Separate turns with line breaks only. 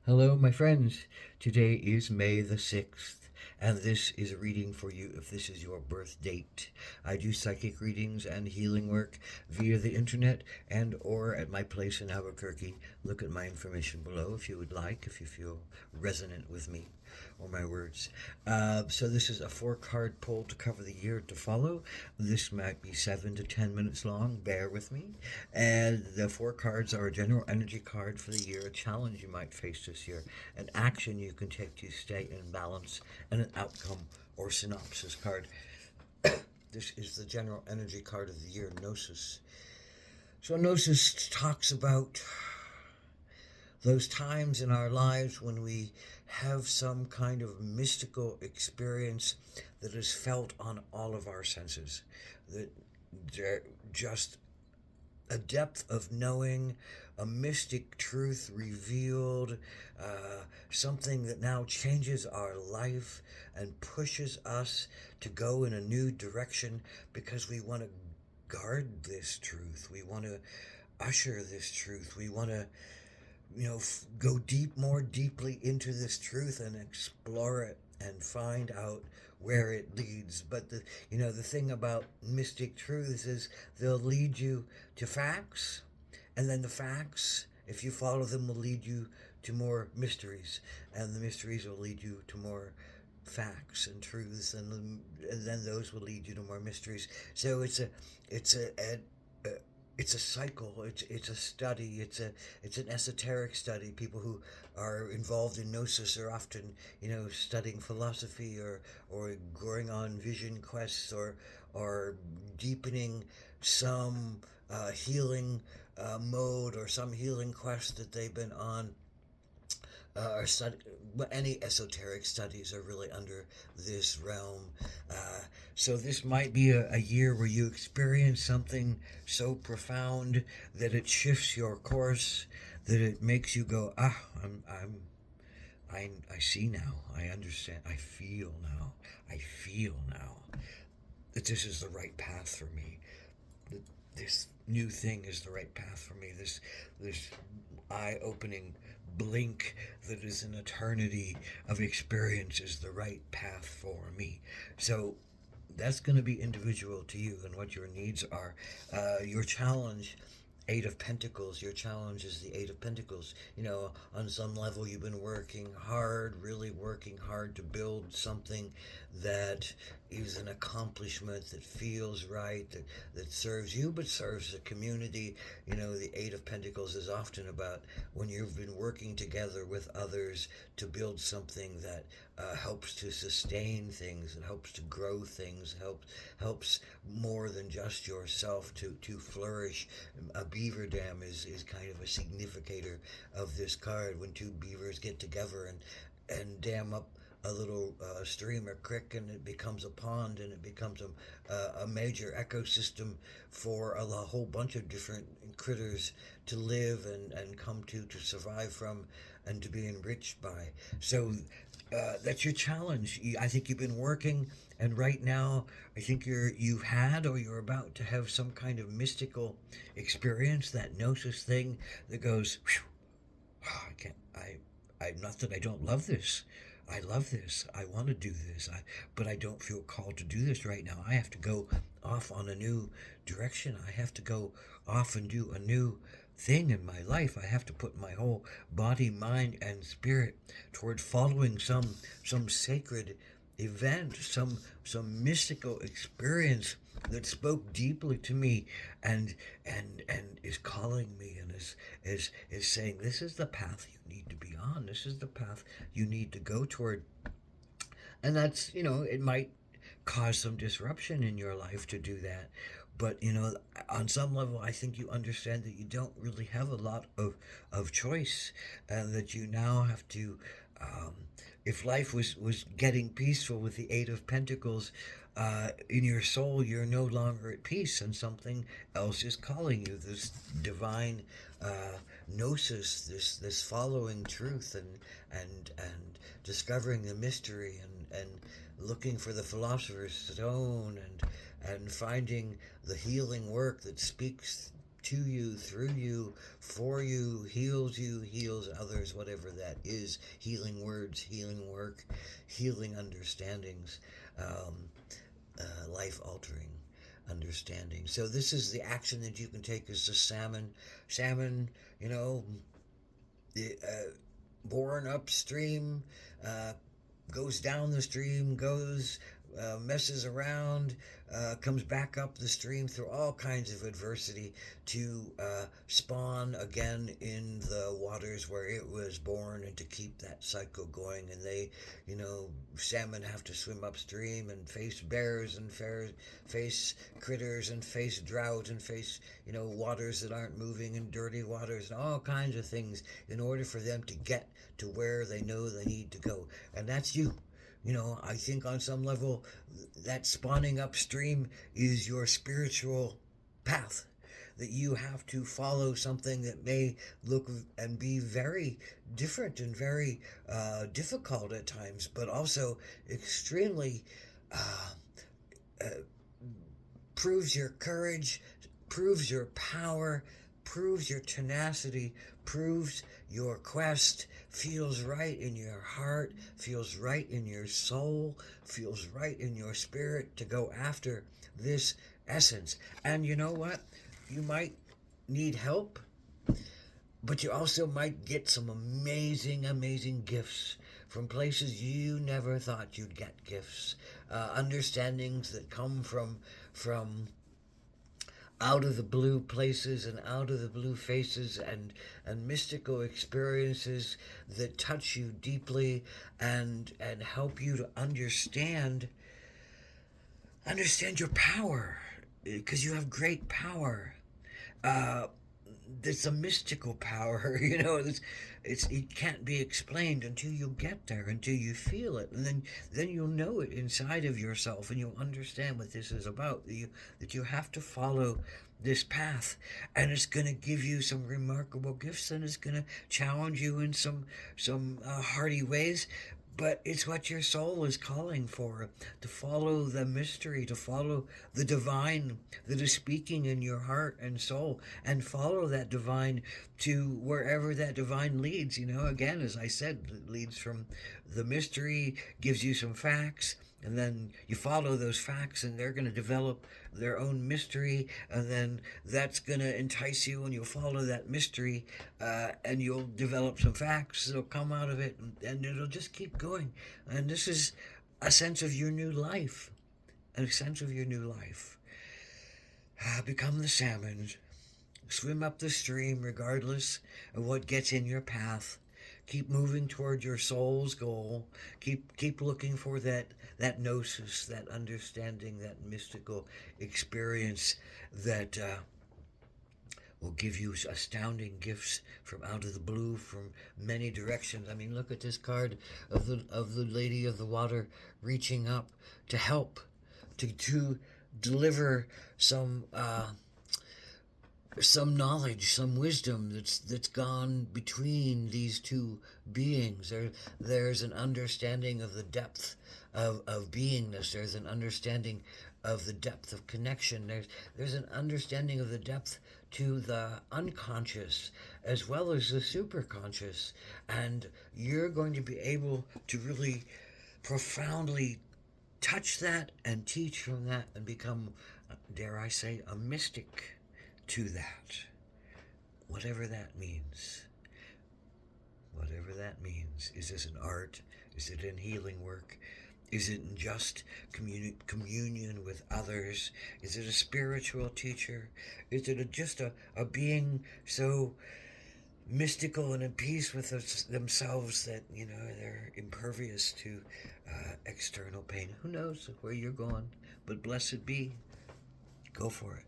Hello, my friends. Today is May the 6th, and this is a reading for you if this is your birth date. I do psychic readings and healing work via the internet and or at my place in Albuquerque. Look at my information below if you would like, if you feel resonant with me or my words. So this is a 4 card pull to cover the year to follow. This might be 7 to 10 minutes long. Bear with me. And the 4 cards are a general energy card for the year, a challenge you might face this year, an action you can take to stay in balance, and an outcome or synopsis card. This is the general energy card of the year, Gnosis. So, Gnosis talks about those times in our lives when we have some kind of mystical experience that is felt on all of our senses, that just a depth of knowing, a mystic truth revealed, something that now changes our life and pushes us to go in a new direction because we want to guard this truth. We want to usher this truth. We want to, go more deeply into this truth and explore it and find out where it leads. But the thing about mystic truths is they'll lead you to facts, and then the facts, if you follow them, will lead you to more mysteries, and the mysteries will lead you to more facts and truths, and then those will lead you to more mysteries. So it's a it's a cycle. It's a study. It's an esoteric study. People who are involved in gnosis are often studying philosophy or going on vision quests or deepening some healing mode or some healing quest that they've been on. Or study, any esoteric studies are really under this realm. Uh, so this might be a year where you experience something so profound that it shifts your course, that it makes you go, I see now, I understand, I feel now, I feel now that this is the right path for me. That this new thing is the right path for me. This eye-opening blink that is an eternity of experience is the right path for me. So that's going to be individual to you and what your needs are. Your challenge, Eight of Pentacles, your challenge is the Eight of Pentacles. On some level, you've been working hard, really working hard to build something that is an accomplishment that feels right, that serves you but serves the community. The Eight of Pentacles is often about when you've been working together with others to build something that helps to sustain things, it helps to grow things, helps more than just yourself to flourish. A beaver dam is kind of a significator of this card. When two beavers get together and dam up a little stream or creek, and it becomes a pond, and it becomes a major ecosystem for a whole bunch of different critters to live and come to survive from and to be enriched by. So that's your challenge. I think you've been working, and right now, I think you've had or you're about to have some kind of mystical experience, that gnosis thing that goes, whew, I can't. Not that I don't love this. I love this. I want to do this. But I don't feel called to do this right now. I have to go off on a new direction. I have to go off and do a new thing in my life. I have to put my whole body, mind, and spirit toward following some sacred event, some mystical experience that spoke deeply to me and is calling me and is saying, this is the path you need to be on. This is the path you need to go toward. And that's, it might cause some disruption in your life to do that. But, on some level, I think you understand that you don't really have a lot of choice, and that you now have to, um, if life was getting peaceful with the Eight of Pentacles, in your soul, you're no longer at peace, and something else is calling you. This divine gnosis, this following truth, and discovering the mystery, and looking for the philosopher's stone, and finding the healing work that speaks to you, through you, for you, heals others, whatever that is. Healing words, healing work, healing understandings, um, life altering understanding. So this is the action that you can take as the salmon. Salmon, you know, born upstream, uh, goes down the stream, goes, messes around, comes back up the stream through all kinds of adversity to spawn again in the waters where it was born, and to keep that cycle going. And they, you know, salmon have to swim upstream and face bears and face critters and face drought and face, you know, waters that aren't moving and dirty waters and all kinds of things in order for them to get to where they know they need to go. And that's you. You know, I think on some level that spawning upstream is your spiritual path. That you have to follow something that may look and be very different and very difficult at times, but also extremely uh, uh, proves your courage, proves your power, proves your tenacity, proves your quest, feels right in your heart, feels right in your soul, feels right in your spirit to go after this essence. And you know what? You might need help, but you also might get some amazing, amazing gifts from places you never thought you'd get gifts. Understandings that come from out of the blue places and out of the blue faces, and mystical experiences that touch you deeply and help you to understand your power, because you have great power. uh it's a mystical power. You know, it can't be explained until you get there, until you feel it, and then you'll know it inside of yourself, and you'll understand what this is about. That you have to follow this path, and it's going to give you some remarkable gifts, and it's going to challenge you in some hearty ways. But it's what your soul is calling for, to follow the mystery, to follow the divine that is speaking in your heart and soul, and follow that divine to wherever that divine leads. You know, again, as I said, it leads from the mystery, gives you some facts, and then you follow those facts, and they're going to develop their own mystery, and then that's going to entice you, and you'll follow that mystery, and you'll develop some facts that'll come out of it, and it'll just keep going. And this is a sense of your new life, a sense of your new life. Become the salmon. Swim up the stream regardless of what gets in your path. Keep moving toward your soul's goal. Keep looking for that gnosis, that understanding, that mystical experience that will give you astounding gifts from out of the blue, from many directions. I mean, look at this card of the Lady of the Water reaching up to help, to deliver some knowledge, some wisdom that's gone between these two beings. There's an understanding of the depth of beingness. There's an understanding of the depth of connection. There's an understanding of the depth to the unconscious as well as the superconscious. And you're going to be able to really profoundly touch that and teach from that and become, dare I say, a mystic to that. Whatever that means. Whatever that means. Is this an art? Is it in healing work? Is it in just communion with others? Is it a spiritual teacher? Is it just a being so mystical and at peace with themselves that, you know, they're impervious to external pain? Who knows where you're going? But blessed be. Go for it.